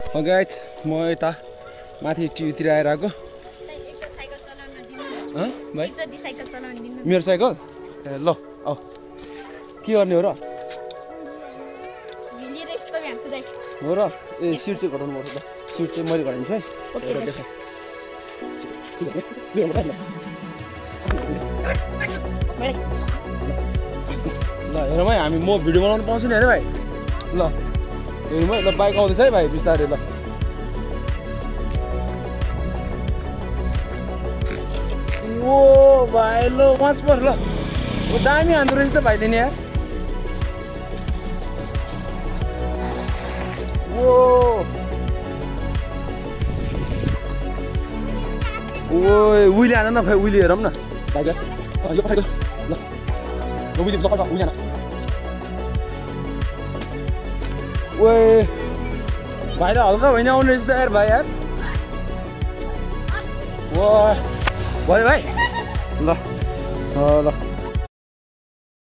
guys म यता माथि टिभीतिर आएर आएको भाइ मेरो साइकल ए ल औ के गर्ने हो र हो र ए सिट चाहिँ घटाउनु पर्छ ल सिट चाहिँ मैले घटाइदिन्छु है ल हेरौँ है हामी म भिडियो बनाउनु पाउँछु नि अरे भाइ ल हेरौँ है ल बाइक आउँदैछ है भाइ बिस्तारै ल ओ भाइ ल वाच पर ल दामी हान्दो रहेछ त भाइले नि यार ओ उहिले आन न खै उहिले हेरौँ न भाइ यो पठाइको ल उहिले उहिले आन ओए भाइ र हल्का होइन आउने रहेछ त यार भाइ यार ओ भयो भाइ ल ल